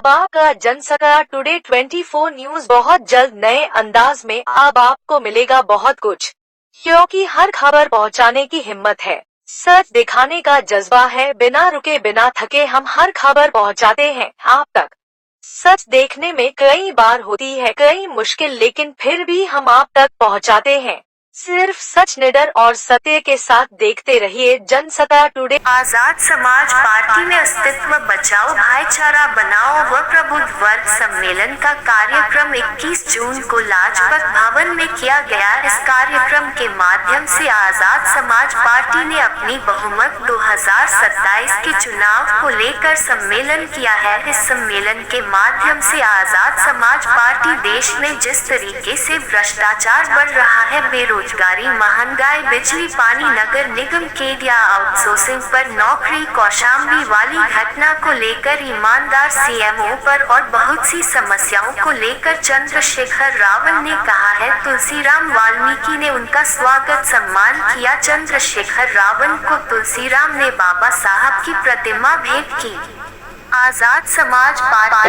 अब आपका Jansatta today 24 news बहुत जल्द नए अंदाज में अब आपको मिलेगा बहुत कुछ, क्योंकि हर खबर पहुंचाने की हिम्मत है, सच दिखाने का जज्बा है। बिना रुके बिना थके हम हर खबर पहुंचाते हैं आप तक। सच देखने में कई बार होती है कई मुश्किल, लेकिन फिर भी हम आप तक पहुंचाते हैं। सिर्फ सच, निडर और सत्य के साथ देखते रहिए जनसत्ता टुडे। आजाद समाज पार्टी में अस्तित्व बचाओ भाईचारा बनाओ व प्रबुद्ध वर्ग सम्मेलन का कार्यक्रम 21 जून को लाजपत भवन में किया गया। इस कार्यक्रम के माध्यम से आजाद समाज पार्टी ने अपनी बहुमत 2027 के चुनाव को लेकर सम्मेलन किया है। इस सम्मेलन के माध्यम से आजाद समाज पार्टी देश में जिस तरीके से भ्रष्टाचार बढ़ रहा है, बेरोजगारी, महंगाई, बिजली पानी, नगर निगम केडिया आउटसोर्सिंग पर नौकरी कौशाम्बी वाली घटना को लेकर, ईमानदार सीएमओ पर और बहुत सी समस्याओं को लेकर चंद्रशेखर रावण ने कहा है। तुलसीराम वाल्मीकि ने उनका स्वागत सम्मान किया। चंद्रशेखर रावण को तुलसीराम ने बाबा साहब की प्रतिमा भेंट की। आजाद समाज पार्टी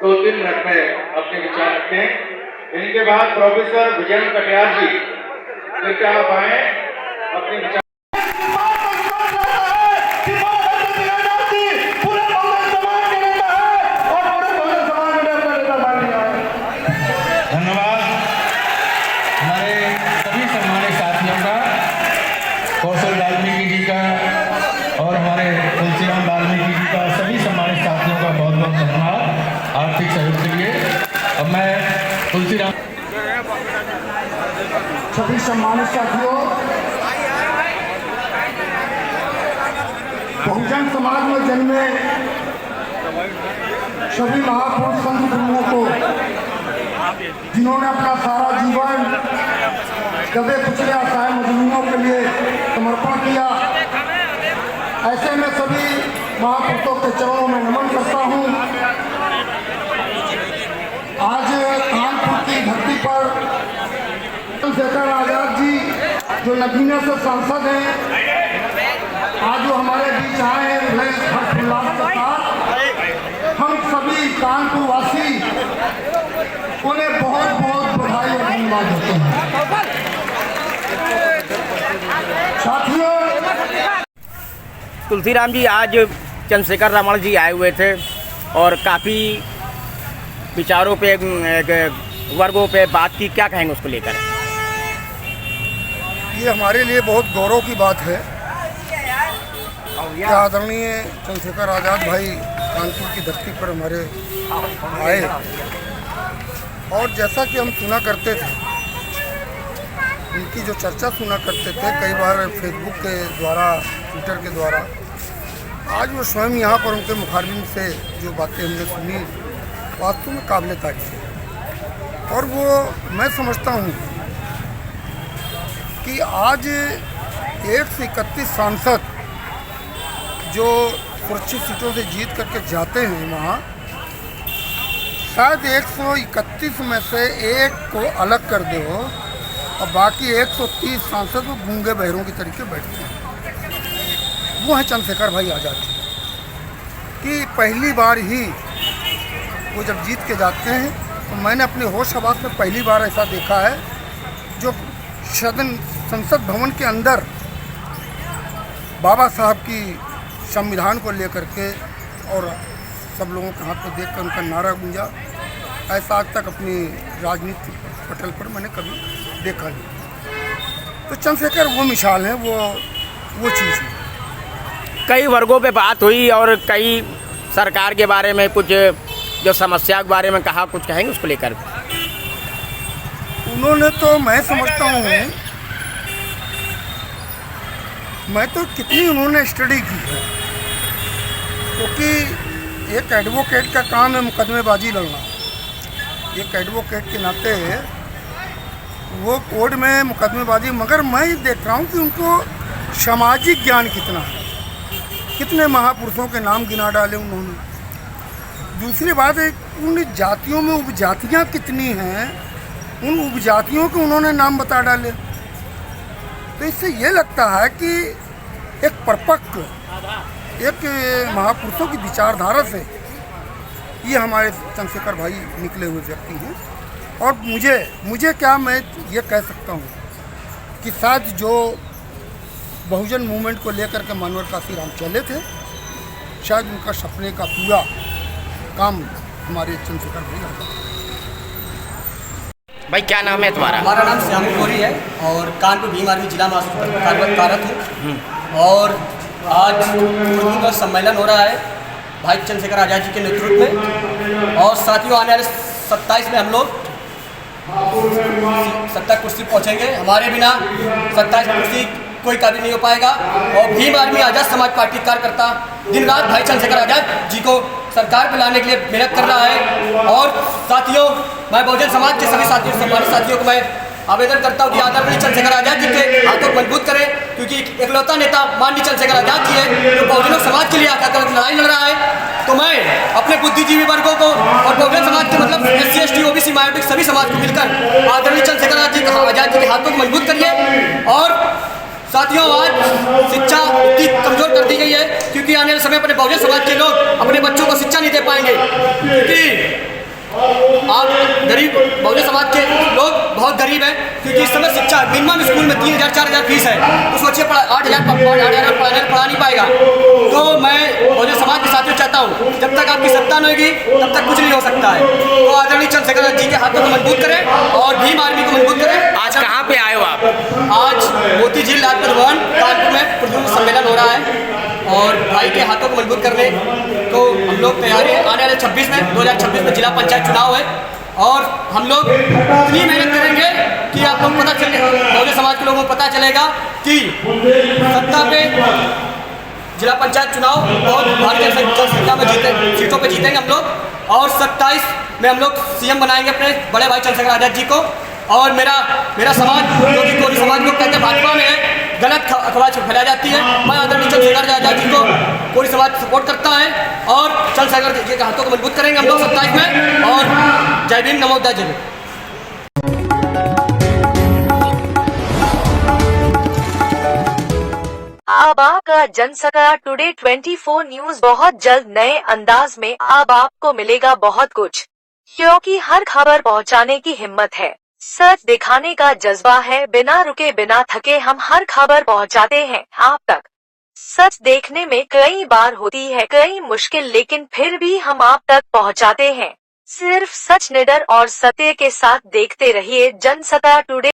2-3 मिनट में अपने विचार रखें। इनके बाद प्रोफेसर विजयन कटियार जी, कृपया आप आए अपने विचार। धन्यवाद हमारे सभी सम्मानित साथियों का, कौशल वाल्मीकि जी का और हमारे तुलसीराम वाल्मीकि जी का, सभी सम्मानित साथियों का बहुत बहुत धन्यवाद आर्थिक सहयोग के लिए। अब मैं तुलसीराम, सभी सम्मानित साथियों, बहुजन समाज में जन्मे सभी महापुरुष संत गुरुओं को, जिन्होंने अपना सारा जीवन दबे कुचले असहाय मजलूमों के लिए समर्पण किया, ऐसे में सभी महापुरुषों के चरणों में नमन करता हूँ। आज कानपुर की धरती पर चंद्रशेखर आजाद जी जो नगीने से सांसद हैं, आज जो हमारे बीच आए हैं, हर्षोल्लास के साथ हम सभी कानपुर वासी उन्हें बहुत बहुत बधाई और धन्यवाद देते हैं। साथियों, तुलसीराम जी, आज चंद्रशेखर रावण जी आए हुए थे और काफ़ी विचारों पे, वर्गों पे बात की, क्या कहेंगे उसको लेकर? ये हमारे लिए बहुत गौरव की बात है कि आदरणीय चंद्रशेखर आजाद भाई कानपुर की धरती पर हमारे आए। और जैसा कि हम सुना करते थे, उनकी जो चर्चा सुना करते थे कई बार फेसबुक के द्वारा, ट्विटर के द्वारा, आज वो स्वयं यहाँ पर उनके मुखारबिन से जो बातें हमने सुनी, वास्तव में काबिल तारीफ है। और वो मैं समझता हूँ कि आज 131 सांसद जो सुरक्षित सीटों से जीत करके जाते हैं वहाँ, शायद 131 में से एक को अलग कर दो और बाकी 130 सांसद वो गूंगे बहरों की तरीके बैठते हैं। वो है चंद्रशेखर भाई आजाद कि पहली बार ही वो जब जीत के जाते हैं, तो मैंने अपने होश हवास में पहली बार ऐसा देखा है, जो संसद भवन के अंदर बाबा साहब की संविधान को लेकर के और सब लोगों के हाथ में देखकर उनका नारा गूंजा, ऐसा आज तक अपनी राजनीति पटल पर मैंने कभी देखा नहीं। तो चंद्रशेखर वो मिसाल है, वो चीज़ है। कई वर्गों पे बात हुई और कई सरकार के बारे में कुछ जो समस्या के बारे में कहा, कुछ कहेंगे उसको लेकर? उन्होंने तो, मैं समझता हूँ, मैं तो कितनी उन्होंने स्टडी की है, क्योंकि एक एडवोकेट का काम है मुकदमेबाजी लड़ना। एक एडवोकेट के नाते वो कोर्ट में मुकदमेबाजी, मगर मैं देख रहा हूँ कि उनको सामाजिक ज्ञान कितना है, कितने महापुरुषों के नाम गिना डाले उन्होंने। दूसरी बात है, उन जातियों में उपजातियाँ कितनी हैं, उन उपजातियों के उन्होंने नाम बता डाले। तो इससे ये लगता है कि एक परिपक्व, एक महापुरुषों की विचारधारा से ये हमारे चंद्रशेखर भाई निकले हुए व्यक्ति हैं। और मुझे क्या, मैं ये कह सकता हूँ कि शायद जो बहुजन मूवमेंट को लेकर के मनोहर काशीराम चले थे, शायद उनका सपने का पूरा काम हमारे चंद्रशेखर भाई होगा। भाई क्या नाम है तुम्हारा? हमारा नाम श्याम गौरी है और कानपुर भीम आर्मी जिला महासचिव कार्यरत हूँ। और आज उर्दू का सम्मेलन हो रहा है भाई चंद्रशेखर आज़ाद जी के नेतृत्व में। और साथियों, आने वाले 27 में हम लोग 70 कुर्सी पहुँचेंगे। हमारे बिना 27 कुर्सी कोई काबिल नहीं हो पाएगा। और भीम आर्मी आज़ाद समाज पार्टी कार्यकर्ता दिन रात भाई चंद्रशेखर आज़ाद जी को सरकार पर लाने के लिए मेहनत कर रहा है। और साथियों, मैं बहुजन समाज के सभी साथियों को मैं आवेदन करता हूँ कि आदरणीय चंद्रशेखर आज़ाद जी के हाथों को मजबूत करें, क्योंकि एकलौता नेता माननीय चंद्रशेखर आज़ाद जी है जो बहुजन समाज के लिए आकर लड़ाई लड़ रहा है। तो मैं अपने बुद्धिजीवी वर्गों को और बहुजन समाज के मतलब SC ST OBC माइनॉरिटी सभी समाज को मिलकर आदरणीय चंद्रशेखर आज़ाद जी के हाथों को मजबूत करिए। और साथियों, आज शिक्षा इतनी कमजोर कर दी गई है क्योंकि आने वाले समय अपने बहुजन समाज के लोग अपने बच्चों को शिक्षा नहीं दे पाएंगे, क्योंकि आप गरीब बहुजन समाज के लोग बहुत गरीब हैं। क्योंकि इस समय शिक्षा मिनिमम स्कूल में 3,000-4,000 फीस है, तो सोचिए 8,000 पढ़ा नहीं पाएगा। तो मैं बहुजन समाज के साथियों चाहता हूँ, जब तक आपकी सत्ता नहीं होगी तब तक कुछ नहीं हो सकता है। तो आदरणीय चंद्रशेखर जी के हाथों को मजबूत करें और भीम आर्मी को मजबूत करें। आज कहाँ पे आए हो आप? आज मोती झील लाजपत भवन कानपुर में प्रद्युम्न सम्मेलन हो रहा है और भाई के हाथों को मजबूत करने को हम लोग तैयारी है। आने वाले 2026 में जिला पंचायत चुनाव है और हम लोग इतनी मेहनत करेंगे कि आप लोग पता चले, बहुजन समाज के लोगों को पता चलेगा कि सत्ता पे जिला पंचायत चुनाव बहुत भारी जनसंख्या में सीटों पे जीतेंगे हम लोग। और 27 में हम लोग CM बनाएंगे अपने बड़े भाई चंद्रशेखर आज़ाद जी को। और मेरा समाज, जो कि कोरी समाज लोग कहते हैं भाजपा में है, गलत अफवाह फैलाई जाती है। मैं आदरणीय चंद्रशेखर आज़ाद जी को कोरी समाज सपोर्ट करता है और चंद्रशेखर जी के हाथों को मजबूत करेंगे हम लोग 27 में। और जय भीम, नमो बुद्धाय, जय भीम। अब आपका जनसत्ता टुडे 24 न्यूज बहुत जल्द नए अंदाज में अब आपको मिलेगा बहुत कुछ, क्योंकि हर खबर पहुंचाने की हिम्मत है, सच दिखाने का जज्बा है। बिना रुके बिना थके हम हर खबर पहुंचाते हैं आप तक। सच देखने में कई बार होती है कई मुश्किल, लेकिन फिर भी हम आप तक पहुंचाते हैं। सिर्फ सच, निडर और सत्य के साथ देखते रहिए जनसत्ता टुडे।